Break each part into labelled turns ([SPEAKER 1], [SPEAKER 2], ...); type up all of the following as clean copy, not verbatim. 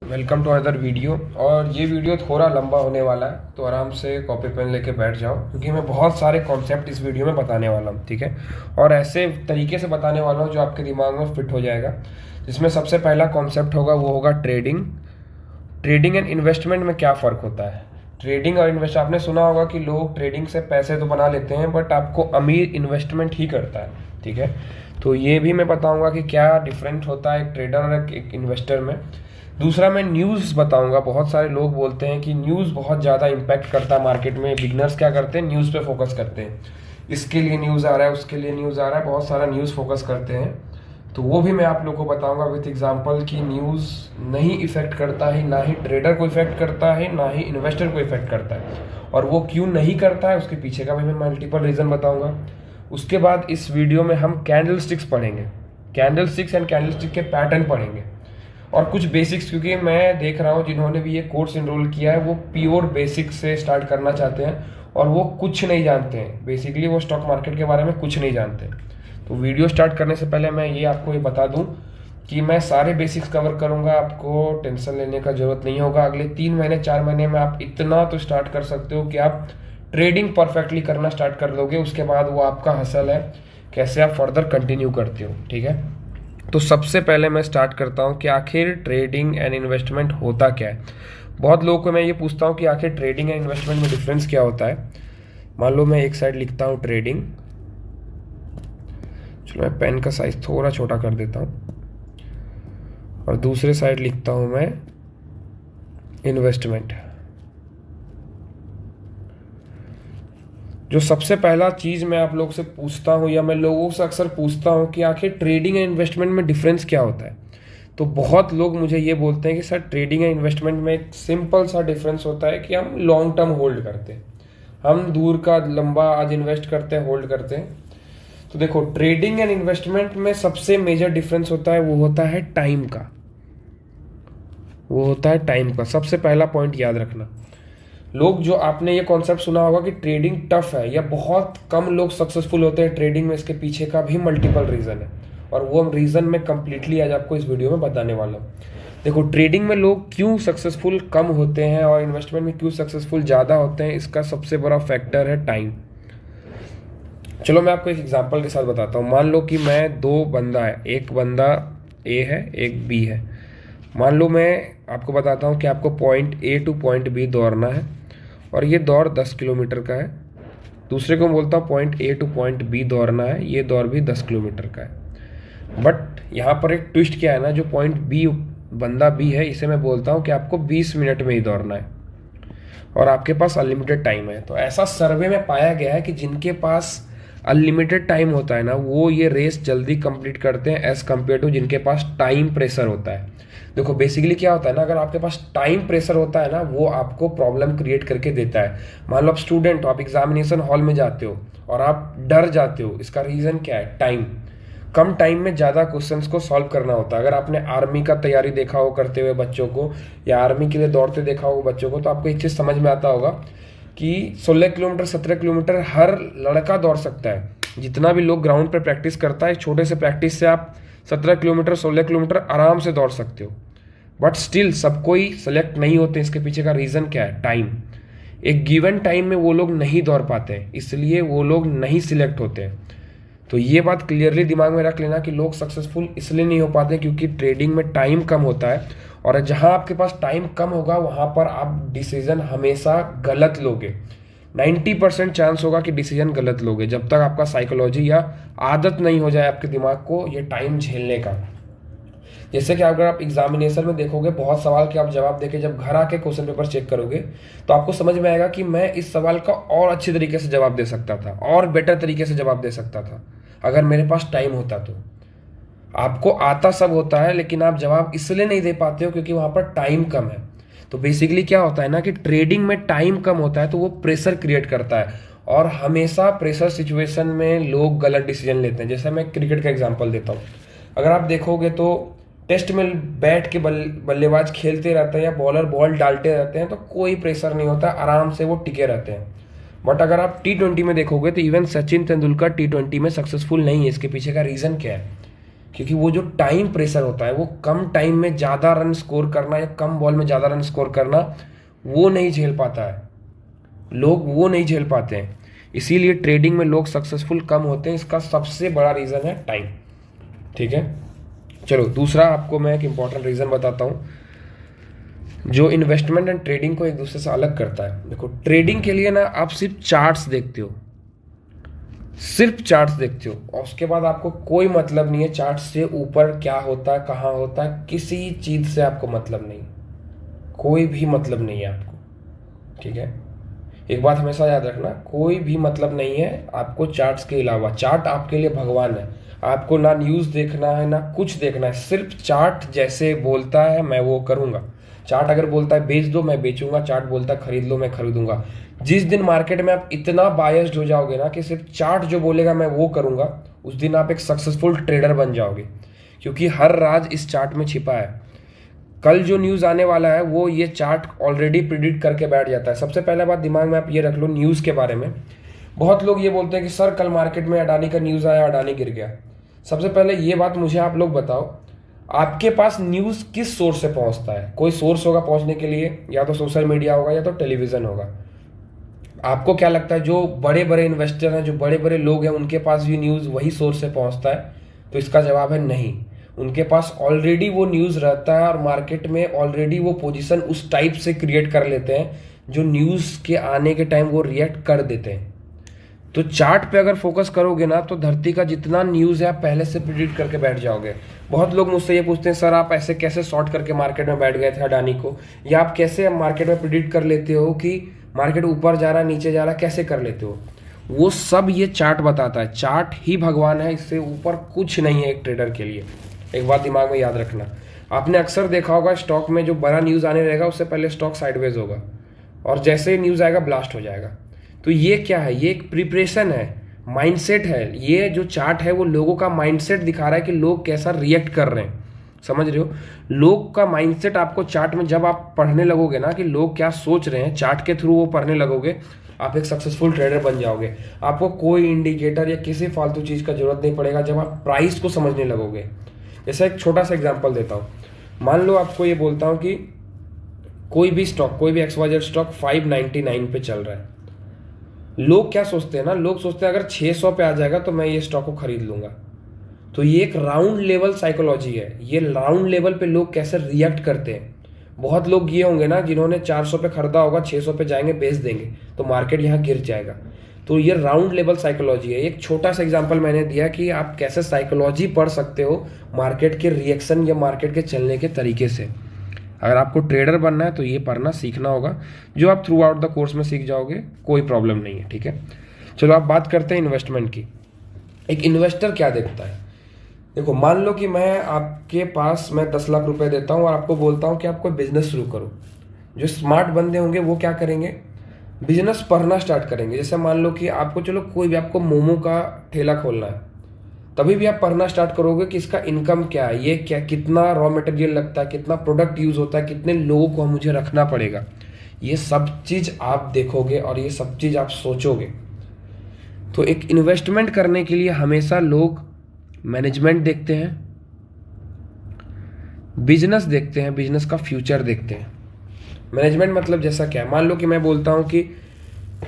[SPEAKER 1] Welcome to other video. और ये video थोड़ा लंबा होने वाला है, तो आराम से कॉपी पेन लेके बैठ जाओ, क्योंकि मैं बहुत सारे कॉन्सेप्ट इस वीडियो में बताने वाला हूँ। ठीक है, और ऐसे तरीके से बताने वाला हूँ जो आपके दिमाग में फिट हो जाएगा। जिसमें सबसे पहला कॉन्सेप्ट होगा वो होगा ट्रेडिंग। ट्रेडिंग एंड इन्वेस्टमेंट में क्या फ़र्क होता है। ट्रेडिंग और इन्वेस्ट, आपने सुना होगा कि लोग ट्रेडिंग से पैसे तो बना लेते हैं, बट आपको अमीर इन्वेस्टमेंट ही करता है। ठीक है, तो ये भी मैं बताऊंगा कि क्या डिफरेंट होता है एक ट्रेडर और एक इन्वेस्टर में। दूसरा, मैं न्यूज़ बताऊंगा। बहुत सारे लोग बोलते हैं कि न्यूज़ बहुत ज़्यादा इम्पैक्ट करता है मार्केट में। बिगनर्स क्या करते हैं, न्यूज़ पे फोकस करते हैं, इसके लिए न्यूज़ आ रहा है, उसके लिए न्यूज़ आ रहा है, बहुत सारा न्यूज़ फोकस करते हैं। तो वो भी मैं आप लोग को बताऊंगा विथ एग्जांपल कि न्यूज़ नहीं इफेक्ट करता है, ना ही ट्रेडर को इफेक्ट करता है, ना ही इन्वेस्टर को इफेक्ट करता है, और वो क्यों नहीं करता है उसके पीछे का भी मैं मल्टीपल रीज़न बताऊंगा। उसके बाद इस वीडियो में हम कैंडल स्टिक्स पढ़ेंगे, candle sticks and candle stick के पैटर्न पढ़ेंगे, और कुछ बेसिक्स, क्योंकि मैं देख रहा हूँ जिन्होंने भी ये कोर्स इनरोल किया है वो प्योर बेसिक्स से स्टार्ट करना चाहते हैं, और वो कुछ नहीं जानते हैं। बेसिकली वो स्टॉक मार्केट के बारे में कुछ नहीं जानते। तो वीडियो स्टार्ट करने से पहले मैं ये आपको ये बता दूं कि मैं सारे बेसिक्स कवर करूंगा, आपको टेंशन लेने का जरूरत नहीं होगा। अगले 3 महीने 4 महीने में आप इतना तो स्टार्ट कर सकते हो कि आप ट्रेडिंग परफेक्टली करना स्टार्ट कर दोगे। उसके बाद वो आपका हसल है, कैसे आप फर्दर कंटिन्यू करते हो। ठीक है, तो सबसे पहले मैं स्टार्ट करता हूँ कि आखिर ट्रेडिंग एंड इन्वेस्टमेंट होता क्या है। बहुत लोगों को मैं ये पूछता हूँ कि आखिर ट्रेडिंग एंड इन्वेस्टमेंट में डिफरेंस क्या होता है। मान लो मैं एक साइड लिखता हूँ ट्रेडिंग, चलो मैं पेन का साइज थोड़ा छोटा कर देता हूँ, और दूसरे साइड लिखता हूँ मैं इन्वेस्टमेंट। जो सबसे पहला चीज़ मैं आप लोग से पूछता हूँ, या मैं लोगों से अक्सर पूछता हूँ कि आखिर ट्रेडिंग एंड इन्वेस्टमेंट में डिफरेंस क्या होता है, तो बहुत लोग मुझे ये बोलते हैं कि सर ट्रेडिंग एंड इन्वेस्टमेंट में एक सिंपल सा डिफरेंस होता है कि हम लॉन्ग टर्म होल्ड करते हैं, हम दूर का लंबा आज इन्वेस्ट करते हैं, होल्ड करते हैं। तो देखो, ट्रेडिंग एंड इन्वेस्टमेंट में सबसे मेजर डिफरेंस होता है वो होता है टाइम का। वो होता है टाइम का, सबसे पहला पॉइंट याद रखना। लोग, जो आपने ये कॉन्सेप्ट सुना होगा कि ट्रेडिंग टफ है, या बहुत कम लोग सक्सेसफुल होते हैं ट्रेडिंग में, इसके पीछे का भी मल्टीपल रीजन है, और वो रीजन मैं कंप्लीटली आज आपको इस वीडियो में बताने वाला हूँ। देखो, ट्रेडिंग में लोग क्यों सक्सेसफुल कम होते हैं और इन्वेस्टमेंट में क्यों सक्सेसफुल ज़्यादा होते हैं, इसका सबसे बड़ा फैक्टर है टाइम। चलो मैं आपको एक एग्जांपल के साथ बताता हूँ। मान लो कि मैं दो बंदा है, एक बंदा ए है, एक बी है। मान लो मैं आपको बताता हूँ कि आपको point A to point B दौड़ना है, और ये दौड़ 10 किलोमीटर का है। दूसरे को बोलता हूँ point A to point B दौड़ना है, ये दौड़ भी 10 किलोमीटर का है। बट यहाँ पर एक ट्विस्ट क्या है ना, जो पॉइंट बी, बंदा बी है, इसे मैं बोलता हूँ कि आपको 20 मिनट में ही दौड़ना है, और आपके पास अनलिमिटेड टाइम है। तो ऐसा सर्वे में पाया गया है कि जिनके पास अनलिमिटेड टाइम होता है ना, वो ये रेस जल्दी कंप्लीट करते हैं एज कम्पेयर टू जिनके पास टाइम प्रेशर होता है। देखो, बेसिकली क्या होता है ना, अगर आपके पास टाइम प्रेशर होता है ना, वो आपको प्रॉब्लम क्रिएट करके देता है। मान लो आप स्टूडेंट हो, आप एग्जामिनेशन हॉल में जाते हो और आप डर जाते हो, इसका रीज़न क्या है, टाइम। कम टाइम में ज़्यादा क्वेश्चंस को सॉल्व करना होता है। अगर आपने आर्मी का तैयारी देखा हो करते हुए बच्चों को, या आर्मी के लिए दौड़ते देखा हो बच्चों को, तो आपको एक चीज़ समझ में आता होगा कि 16 किलोमीटर 17 किलोमीटर हर लड़का दौड़ सकता है। जितना भी लोग ग्राउंड पर प्रैक्टिस करता है, छोटे से प्रैक्टिस से आप 17 किलोमीटर 16 किलोमीटर आराम से दौड़ सकते हो। बट स्टिल सब कोई सेलेक्ट नहीं होते। इसके पीछे का रीज़न क्या है, टाइम। एक गिवन टाइम में वो लोग नहीं दौड़ पाते हैं, इसलिए वो लोग नहीं सिलेक्ट होते हैं। तो ये बात क्लियरली दिमाग में रख लेना कि लोग सक्सेसफुल इसलिए नहीं हो पाते क्योंकि ट्रेडिंग में टाइम कम होता है, और जहां आपके पास टाइम कम होगा वहां पर आप डिसीजन हमेशा गलत लोगे। 90% चांस होगा कि डिसीजन गलत लोगे, जब तक आपका साइकोलॉजी या आदत नहीं हो जाए आपके दिमाग को ये टाइम झेलने का। जैसे कि अगर आप एग्जामिनेशन में देखोगे, बहुत सवाल के आप जवाब देके जब घर आके क्वेश्चन पेपर चेक करोगे, तो आपको समझ में आएगा कि मैं इस सवाल का और अच्छे तरीके से जवाब दे सकता था, और बेटर तरीके से जवाब दे सकता था अगर मेरे पास टाइम होता तो। आपको आता सब होता है, लेकिन आप जवाब इसलिए नहीं दे पाते हो क्योंकि वहां पर टाइम कम है। तो बेसिकली क्या होता है ना कि ट्रेडिंग में टाइम कम होता है, तो वो प्रेशर क्रिएट करता है, और हमेशा प्रेशर सिचुएशन में लोग गलत डिसीजन लेते हैं। जैसे मैं क्रिकेट का एग्जाम्पल देता हूँ। अगर आप देखोगे तो टेस्ट में बैठ के बल्लेबाज खेलते रहते हैं, या बॉलर बॉल डालते रहते हैं, तो कोई प्रेशर नहीं होता, आराम से वो टिके रहते हैं। बट अगर आप T20 में देखोगे तो इवन सचिन तेंदुलकर T20 में सक्सेसफुल नहीं है। इसके पीछे का रीज़न क्या है, क्योंकि वो जो टाइम प्रेशर होता है, वो कम टाइम में ज़्यादा रन स्कोर करना या कम बॉल में ज़्यादा रन स्कोर करना, वो नहीं झेल पाता है। लोग वो नहीं झेल पाते हैं, इसीलिए ट्रेडिंग में लोग सक्सेसफुल कम होते हैं। इसका सबसे बड़ा रीज़न है टाइम। ठीक है, चलो दूसरा आपको मैं एक इंपॉर्टेंट रीज़न बताता हूँ जो इन्वेस्टमेंट एंड ट्रेडिंग को एक दूसरे से अलग करता है। देखो, ट्रेडिंग के लिए ना आप सिर्फ चार्ट्स देखते हो, सिर्फ चार्ट्स देखते हो, और उसके बाद आपको कोई मतलब नहीं है चार्ट से ऊपर क्या होता है, कहाँ होता है, किसी चीज़ से आपको मतलब नहीं, कोई भी मतलब नहीं है आपको। ठीक है, एक बात हमेशा याद रखना, कोई भी मतलब नहीं है आपको चार्ट्स के अलावा। चार्ट आपके लिए भगवान है, आपको ना न्यूज़ देखना है ना कुछ देखना है, सिर्फ चार्ट जैसे बोलता है मैं वो करूँगा। चार्ट अगर बोलता है बेच दो, मैं बेचूंगा। चार्ट बोलता है खरीद लो, मैं खरीदूंगा। जिस दिन मार्केट में आप इतना बायस्ड हो जाओगे ना कि सिर्फ चार्ट जो बोलेगा मैं वो करूंगा, उस दिन आप एक सक्सेसफुल ट्रेडर बन जाओगे, क्योंकि हर राज इस चार्ट में छिपा है। कल जो न्यूज़ आने वाला है वो ये चार्ट ऑलरेडी प्रिडिक्ट करके बैठ जाता है। सबसे पहले बात दिमाग में आप ये रख लो न्यूज़ के बारे में। बहुत लोग ये बोलते हैं कि सर कल मार्केट में अडानी का न्यूज़ आया, अडानी गिर गया। सबसे पहले ये बात मुझे आप लोग बताओ, आपके पास न्यूज़ किस सोर्स से पहुंचता है? कोई सोर्स होगा पहुंचने के लिए, या तो सोशल मीडिया होगा या तो टेलीविज़न होगा। आपको क्या लगता है जो बड़े बड़े इन्वेस्टर हैं, जो बड़े बड़े लोग हैं, उनके पास भी न्यूज़ वही सोर्स से पहुंचता है? तो इसका जवाब है नहीं। उनके पास ऑलरेडी वो न्यूज़ रहता है और मार्केट में ऑलरेडी वो पोजीशन उस टाइप से क्रिएट कर लेते हैं जो न्यूज़ के आने के टाइम वो रिएक्ट कर देते हैं। तो चार्ट पे अगर फोकस करोगे ना तो धरती का जितना न्यूज़ है आप पहले से प्रिडिक्ट करके बैठ जाओगे। बहुत लोग मुझसे ये पूछते हैं सर आप ऐसे कैसे शॉर्ट करके मार्केट में बैठ गए थे अडानी को, या आप कैसे मार्केट में प्रिडिक्ट कर लेते हो कि मार्केट ऊपर जा रहा है नीचे जा रहा है, कैसे कर लेते हो? वो सब ये चार्ट बताता है। चार्ट ही भगवान है, इससे ऊपर कुछ नहीं है एक ट्रेडर के लिए। एक बात दिमाग में याद रखना, आपने अक्सर देखा होगा स्टॉक में जो बड़ा न्यूज़ आने रहेगा उससे पहले स्टॉक साइडवेज होगा और जैसे ही न्यूज़ आएगा ब्लास्ट हो जाएगा। तो ये क्या है? ये एक प्रिपरेशन है, माइंडसेट है। ये जो चार्ट है वो लोगों का माइंडसेट दिखा रहा है कि लोग कैसा रिएक्ट कर रहे हैं। समझ रहे हो? लोग का माइंडसेट आपको चार्ट में जब आप पढ़ने लगोगे ना कि लोग क्या सोच रहे हैं, चार्ट के थ्रू वो पढ़ने लगोगे, आप एक सक्सेसफुल ट्रेडर बन जाओगे। आपको कोई इंडिकेटर या किसी फालतू चीज़ का जरूरत नहीं पड़ेगा जब आप प्राइस को समझने लगोगे। जैसे एक छोटा सा एग्जांपल देता हूँ। मान लो आपको ये बोलता हूँ कि कोई भी स्टॉक, कोई भी XYZ स्टॉक 599 पे चल रहा है। लोग क्या सोचते हैं ना, लोग सोचते हैं अगर 600 पे आ जाएगा तो मैं ये स्टॉक को खरीद लूंगा। तो ये एक राउंड लेवल साइकोलॉजी है। ये राउंड लेवल पे लोग कैसे रिएक्ट करते हैं। बहुत लोग ये होंगे ना जिन्होंने 400 पे खरीदा होगा, 600 पे जाएंगे बेच देंगे तो मार्केट यहाँ गिर जाएगा। तो ये राउंड लेवल साइकोलॉजी है। एक छोटा सा एग्जांपल मैंने दिया कि आप कैसे साइकोलॉजी पढ़ सकते हो मार्केट के रिएक्शन या मार्केट के चलने के तरीके से। अगर आपको ट्रेडर बनना है तो ये पढ़ना सीखना होगा, जो आप थ्रू आउट द कोर्स में सीख जाओगे, कोई प्रॉब्लम नहीं है। ठीक है, चलो आप बात करते हैं इन्वेस्टमेंट की। एक इन्वेस्टर क्या देखता है? देखो, मान लो कि मैं आपके पास मैं 10 लाख रुपए देता हूँ और आपको बोलता हूँ कि आप कोई बिजनेस शुरू करो। जो स्मार्ट बंदे होंगे वो क्या करेंगे? बिजनेस पढ़ना स्टार्ट करेंगे। जैसे मान लो कि आपको, चलो कोई भी आपको मोमो का ठेला खोलना है, तभी भी आप पढ़ना स्टार्ट करोगे कि इसका इनकम क्या है, ये क्या, कितना रॉ मटेरियल लगता है, कितना प्रोडक्ट यूज होता है, कितने लोगों को मुझे रखना पड़ेगा। ये सब चीज आप देखोगे और ये सब चीज आप सोचोगे। तो एक इन्वेस्टमेंट करने के लिए हमेशा लोग मैनेजमेंट देखते हैं, बिजनेस देखते हैं, बिजनेस का फ्यूचर देखते हैं। मैनेजमेंट मतलब जैसा क्या है, मान लो कि मैं बोलता हूं कि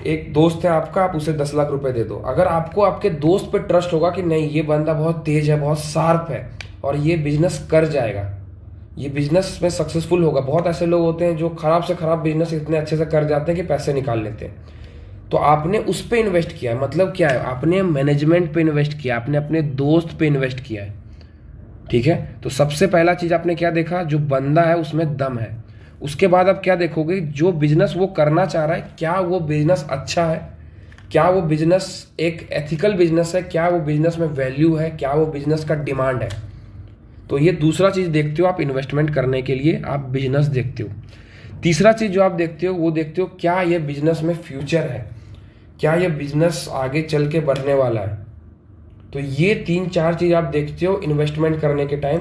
[SPEAKER 1] एक दोस्त है आपका, आप उसे 10 लाख रुपए दे दो। अगर आपको आपके दोस्त पे ट्रस्ट होगा कि नहीं ये बंदा बहुत तेज है, बहुत शार्प है और ये बिजनेस कर जाएगा, ये बिजनेस में सक्सेसफुल होगा। बहुत ऐसे लोग होते हैं जो खराब से खराब बिजनेस इतने अच्छे से कर जाते हैं कि पैसे निकाल लेते हैं। तो आपने उस पे इन्वेस्ट किया है, मतलब क्या है? आपने मैनेजमेंट पे इन्वेस्ट किया, आपने अपने दोस्त पे इन्वेस्ट किया है। ठीक है, तो सबसे पहला चीज आपने क्या देखा? जो बंदा है उसमें दम है। उसके बाद आप क्या देखोगे? जो बिजनेस वो करना चाह रहा है, क्या वो बिजनेस अच्छा है, क्या वो बिजनेस एक एथिकल बिजनेस है, क्या वो बिजनेस में वैल्यू है, क्या वो बिजनेस का डिमांड है। तो ये दूसरा चीज देखते हो आप इन्वेस्टमेंट करने के लिए, आप बिजनेस देखते हो। तीसरा चीज जो आप देखते हो वो देखते हो क्या ये बिजनेस में फ्यूचर है, क्या ये बिजनेस आगे चल के बढ़ने वाला है। तो ये 3-4 चीज आप देखते हो इन्वेस्टमेंट करने के टाइम।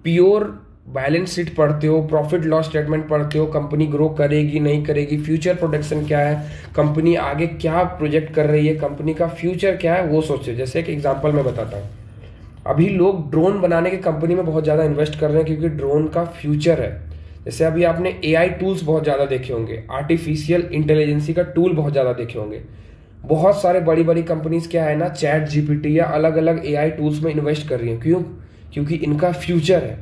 [SPEAKER 1] प्योर बैलेंस शीट पढ़ते हो, प्रॉफिट लॉस स्टेटमेंट पढ़ते हो, कंपनी ग्रो करेगी नहीं करेगी, फ्यूचर प्रोडक्शन क्या है, कंपनी आगे क्या प्रोजेक्ट कर रही है, कंपनी का फ्यूचर क्या है, वो सोचते हो। जैसे एक एग्जांपल मैं बताता हूँ। अभी लोग ड्रोन बनाने की कंपनी में बहुत ज़्यादा इन्वेस्ट कर रहे हैं क्योंकि ड्रोन का फ्यूचर है। जैसे अभी आपने एआई टूल्स बहुत ज़्यादा देखे होंगे, आर्टिफिशियल इंटेलिजेंसी का टूल बहुत ज़्यादा देखे होंगे। बहुत सारे बड़ी बड़ी कंपनीज क्या है ना, चैट जीपीटी या अलग अलग एआई टूल्स में इन्वेस्ट कर रही हैं। क्यों? क्योंकि इनका फ्यूचर है,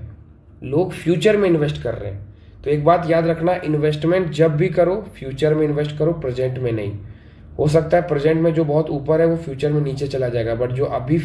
[SPEAKER 1] लोग फ्यूचर में इन्वेस्ट कर रहे हैं। तो एक बात याद रखना, इन्वेस्टमेंट जब भी करो फ्यूचर में इन्वेस्ट करो, प्रेजेंट में नहीं। हो सकता है प्रेजेंट में जो बहुत ऊपर है वो फ्यूचर में नीचे चला जाएगा, बट जो अभी